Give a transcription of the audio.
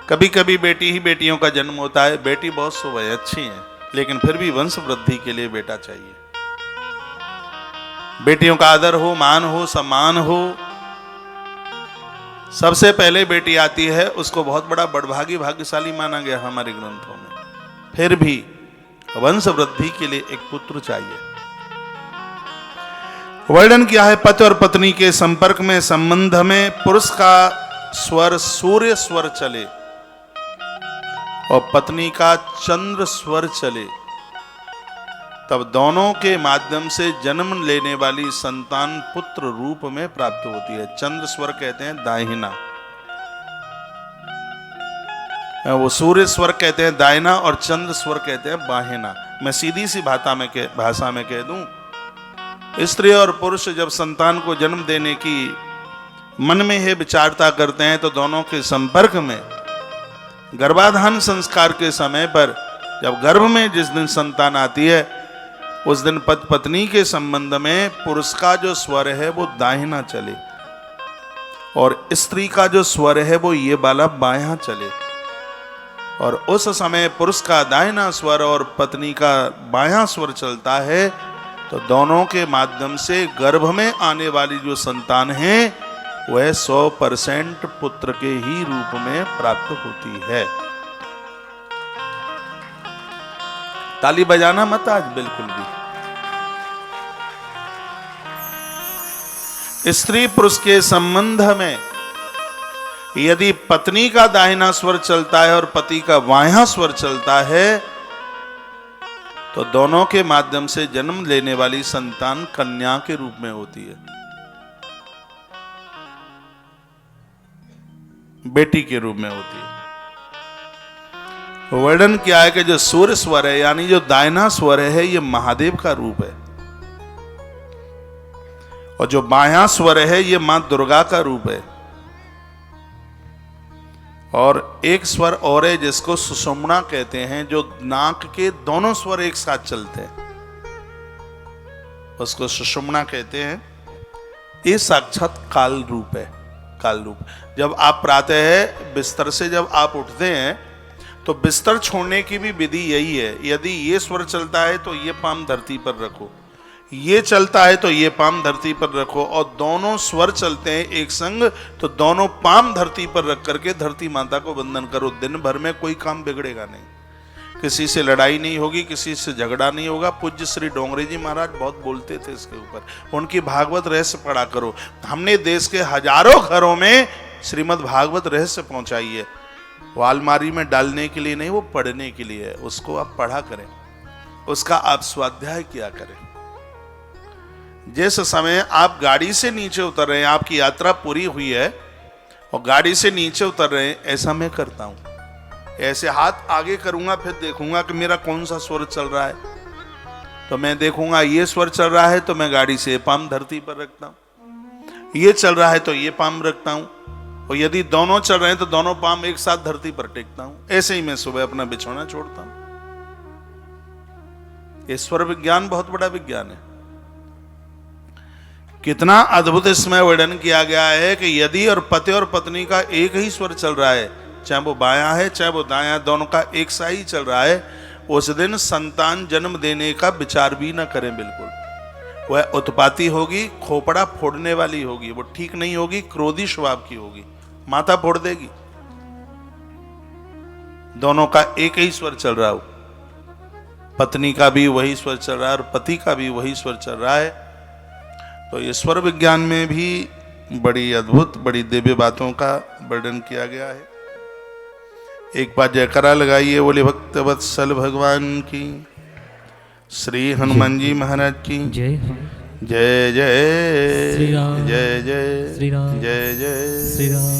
कभी कभी बेटी ही बेटियों का जन्म होता है। बेटी बहुत शुभ है, अच्छी है, लेकिन फिर भी वंश वृद्धि के लिए बेटा चाहिए। बेटियों का आदर हो, मान हो, सम्मान हो। सबसे पहले बेटी आती है, उसको बहुत बड़ा बड़भागी भाग्यशाली माना गया हमारे ग्रंथों में। फिर भी वंश वृद्धि के लिए एक पुत्र चाहिए। वर्णन किया है पति और पत्नी के संपर्क में, संबंध में पुरुष का स्वर सूर्य स्वर चले और पत्नी का चंद्र स्वर चले, तब दोनों के माध्यम से जन्म लेने वाली संतान पुत्र रूप में प्राप्त होती है। चंद्र स्वर कहते हैं दाहिना, वो सूर्य स्वर कहते हैं दाहिना और चंद्र स्वर कहते हैं बाहिना। मैं सीधी सी भाषा में कह दूं, स्त्री और पुरुष जब संतान को जन्म देने की मन में है विचारता करते हैं, तो दोनों के संपर्क में गर्भाधान संस्कार के समय पर जब गर्भ में जिस दिन संतान आती है, उस दिन पति पत्नी के संबंध में पुरुष का जो स्वर है वो दाहिना चले और स्त्री का जो स्वर है वो ये वाला बायां चले। और उस समय पुरुष का दाहिना स्वर और पत्नी का बायां स्वर चलता है, तो दोनों के माध्यम से गर्भ में आने वाली जो संतान है वह 100% पुत्र के ही रूप में प्राप्त होती है। ताली बजाना मत आज बिल्कुल भी। स्त्री पुरुष के संबंध में यदि पत्नी का दाहिना स्वर चलता है और पति का बायां स्वर चलता है, तो दोनों के माध्यम से जन्म लेने वाली संतान कन्या के रूप में होती है, बेटी के रूप में होती है। वर्णन किया है कि जो सूर्य स्वर है यानी जो दाहिना स्वर है ये महादेव का रूप है, और जो बायां स्वर है ये मां दुर्गा का रूप है। और एक स्वर और है जिसको सुषुम्ना कहते हैं, जो नाक के दोनों स्वर एक साथ चलते हैं, उसको सुषुम्ना कहते हैं। ये साक्षात काल रूप है, काल रूप। जब आप प्रातः बिस्तर से जब आप उठते हैं तो बिस्तर छोड़ने की भी विधि यही है। यदि ये स्वर चलता है तो ये पाम धरती पर रखो, ये चलता है तो ये पाम धरती पर रखो, और दोनों स्वर चलते हैं एक संग तो दोनों पाम धरती पर रख करके धरती माता को वंदन करो। दिन भर में कोई काम बिगड़ेगा नहीं, किसी से लड़ाई नहीं होगी, किसी से झगड़ा नहीं होगा। पूज्य श्री डोंगरे जी महाराज बहुत बोलते थे इसके ऊपर, उनकी भागवत रहस्य पढ़ा करो। हमने देश के हजारों घरों में श्रीमद् भागवत रहस्य पहुंचाई है। वो अलमारी में डालने के लिए नहीं, वो पढ़ने के लिए है। उसको आप पढ़ा करें, उसका आप स्वाध्याय किया करें। जिस समय आप गाड़ी से नीचे उतर रहे हैं, आपकी यात्रा पूरी हुई है और गाड़ी से नीचे उतर रहे हैं, ऐसा मैं करता हूं। ऐसे हाथ आगे करूंगा, फिर देखूंगा कि मेरा कौन सा स्वर चल रहा है, तो मैं देखूंगा ये स्वर चल रहा है तो मैं गाड़ी से पाम धरती पर रखता हूं, ये चल रहा है तो ये पाम रखता हूं, और यदि दोनों चल रहे हैं तो दोनों पाम एक साथ धरती पर टेकता हूं। ऐसे ही मैं सुबह अपना बिछौना छोड़ता हूं। ये स्वर विज्ञान बहुत बड़ा विज्ञान है। कितना अद्भुत इसमें वर्णन किया गया है कि यदि और पति और पत्नी का एक ही स्वर चल रहा है, चाहे वो बायां है चाहे वो दायां, दोनों का एक सा ही चल रहा है, उस दिन संतान जन्म देने का विचार भी ना करें बिल्कुल। वह उत्पाती होगी, खोपड़ा फोड़ने वाली होगी, वो ठीक नहीं होगी, क्रोधी स्वभाव की होगी, माथा फोड़ देगी। दोनों का एक ही स्वर चल रहा हो, पत्नी का भी वही स्वर चल रहा है और पति का भी वही स्वर चल रहा है। तो ये स्वर विज्ञान में भी बड़ी अद्भुत, बड़ी दिव्य बातों का वर्णन किया गया है। एक बार जयकारा लगाइए, बोले भक्त वत्सल भगवान की, श्री हनुमान जी महाराज की जय। जय जय श्री राम, जय जय श्री राम, जय जय श्री राम।